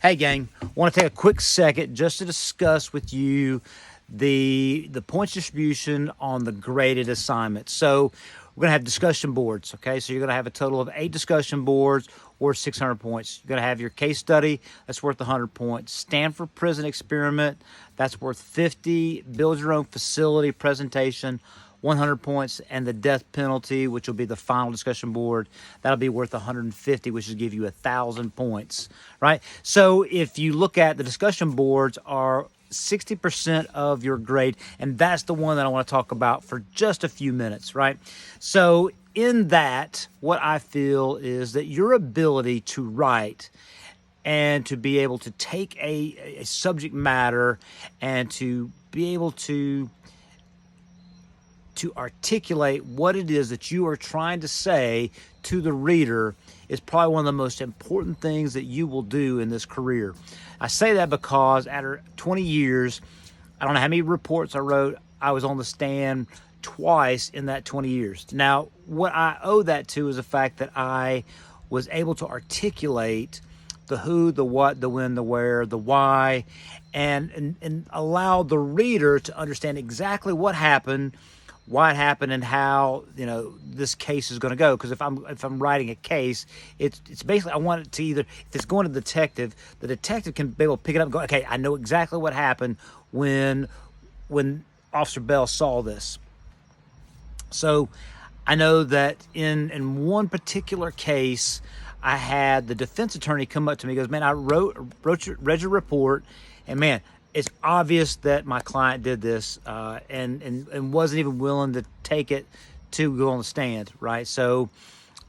Hey gang, want to take a quick second just to discuss with you the points distribution on the graded assignments. So we're going to have discussion boards, okay? So you're going to have a total of 8 discussion boards worth 600 points. You're going to have your case study, that's worth 100 points. Stanford Prison Experiment, that's worth 50. Build your own facility presentation, 100 points, and the death penalty, which will be the final discussion board, that'll be worth 150, which will give you 1,000 points, right? So if you look at the discussion boards are 60% of your grade, and that's the one that I want to talk about for just a few minutes, right? So in that, what I feel is that your ability to write and to be able to take a subject matter and to be able to articulate what it is that you are trying to say to the reader is probably one of the most important things that you will do in this career. I say that because after 20 years, I don't know how many reports I wrote. I was on the stand twice in that 20 years. Now, what I owe that to is the fact that I was able to articulate the who, the what, the when, the where, the why, and allow the reader to understand exactly what happened, why it happened, and how this case is going to go. Because if I'm writing a case, it's basically I want it to either, if it's going to the detective can be able to pick it up and go, okay, I know exactly what happened when Officer Bell saw this. So I know that in one particular case, I had the defense attorney come up to me and goes, man, I read your report, and man, it's obvious that my client did this and wasn't even willing to take it to go on the stand, right? So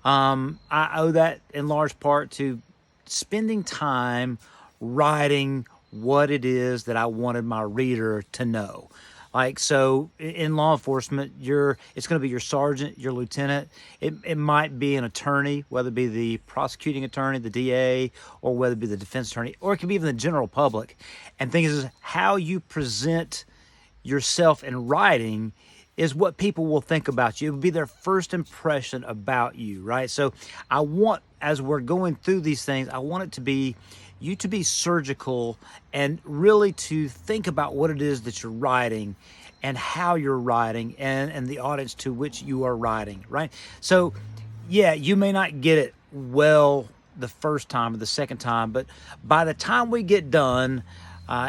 I owe that in large part to spending time writing what it is that I wanted my reader to know. Like, so in law enforcement, it's going to be your sergeant, your lieutenant. It might be an attorney, whether it be the prosecuting attorney, the DA, or whether it be the defense attorney, or it could be even the general public. And thing is how you present yourself in writing is what people will think about you. It will be their first impression about you, right? So I want, as we're going through these things, I want it to be you to be surgical and really to think about what it is that you're writing and how you're writing and the audience to which you are writing, right? So yeah, you may not get it well the first time or the second time, but by the time we get done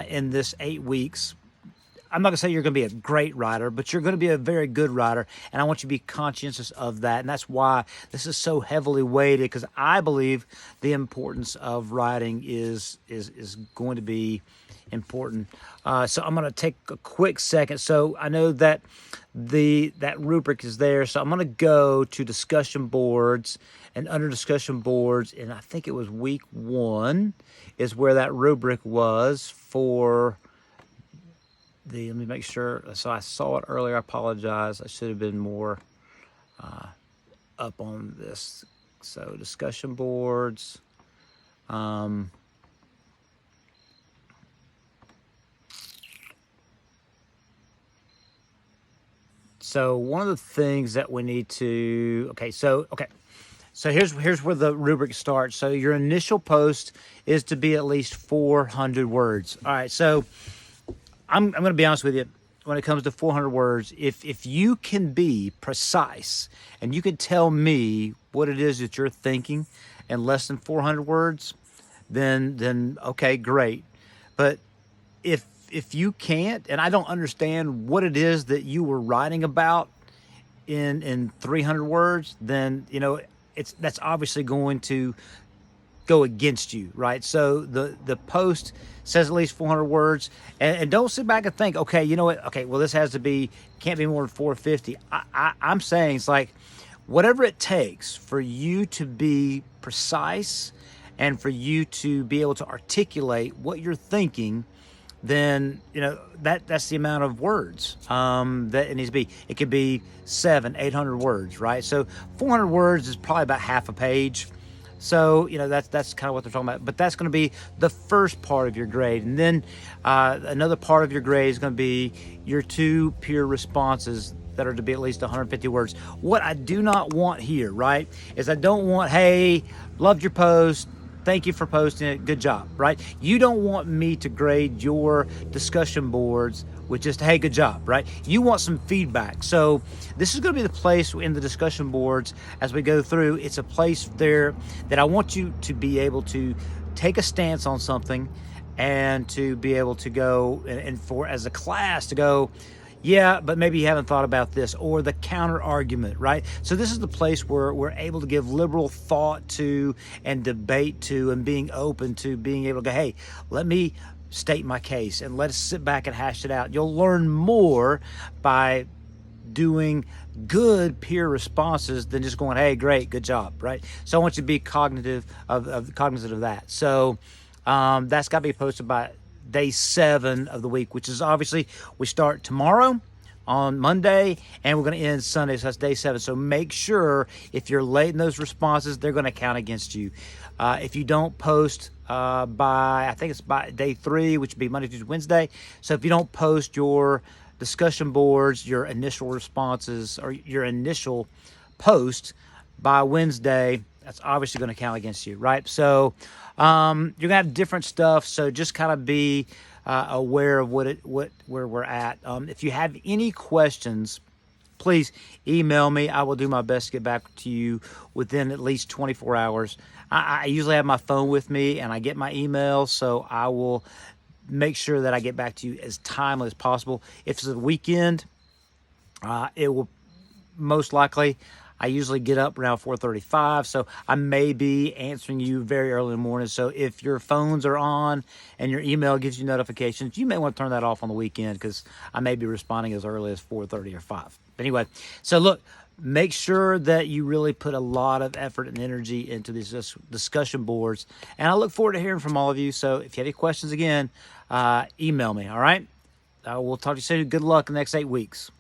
in this 8 weeks, I'm not going to say you're going to be a great writer, but you're going to be a very good writer, and I want you to be conscientious of that. And that's why this is so heavily weighted, because I believe the importance of writing is going to be important. So I'm going to take a quick second. So I know that that rubric is there, so I'm going to go to discussion boards, and under discussion boards, and I think it was week 1 is where that rubric was for let me make sure. So I saw it earlier. I apologize. I should have been more up on this. So discussion boards. So one of the things that we need to, So here's where the rubric starts. So your initial post is to be at least 400 words. All right. So I'm going to be honest with you. When it comes to 400 words, if you can be precise and you can tell me what it is that you're thinking in less than 400 words, then okay, great. But if you can't, and I don't understand what it is that you were writing about in 300 words, then that's obviously going to go against you, right? So the post says at least 400 words, and don't sit back and think, okay, you know what? Okay, well, this can't be more than 450. I'm saying it's like whatever it takes for you to be precise and for you to be able to articulate what you're thinking, then that's the amount of words that it needs to be. It could be 700-800 words, right? So 400 words is probably about half a page. So that's kind of what they're talking about. But that's going to be the first part of your grade, and then another part of your grade is going to be your 2 peer responses that are to be at least 150 words. What I do not want here, right, is I don't want, hey, loved your post, thank you for posting it. Good job, right? You don't want me to grade your discussion boards with just, hey, good job, right? You want some feedback. So this is going to be the place in the discussion boards as we go through. It's a place there that I want you to be able to take a stance on something and to be able to go and for as a class to go, yeah, but maybe you haven't thought about this, or the counter argument, right? So this is the place where we're able to give liberal thought to and debate to and being open to being able to go, hey, let me state my case and let us sit back and hash it out. You'll learn more by doing good peer responses than just going, hey, great, good job, right? So I want you to be cognizant of that. So that's got to be posted by day 7 of the week, which is obviously we start tomorrow on Monday and we're going to end Sunday. So that's day 7. So make sure if you're late in those responses, they're going to count against you. If you don't post I think it's by day 3, which would be Monday, Tuesday, Wednesday. So if you don't post your discussion boards, your initial responses, or your initial post by Wednesday, that's obviously going to count against you, right? So you're going to have different stuff. So just kind of be aware of where we're at. If you have any questions, please email me. I will do my best to get back to you within at least 24 hours. I usually have my phone with me and I get my emails, so I will make sure that I get back to you as timely as possible. If it's a weekend, it will most likely, I usually get up around 4:35, so I may be answering you very early in the morning. So if your phones are on and your email gives you notifications, you may want to turn that off on the weekend because I may be responding as early as 4:30 or 5. But anyway, so look, make sure that you really put a lot of effort and energy into these discussion boards. And I look forward to hearing from all of you. So if you have any questions, again, email me, all right? We'll talk to you soon. Good luck in the next 8 weeks.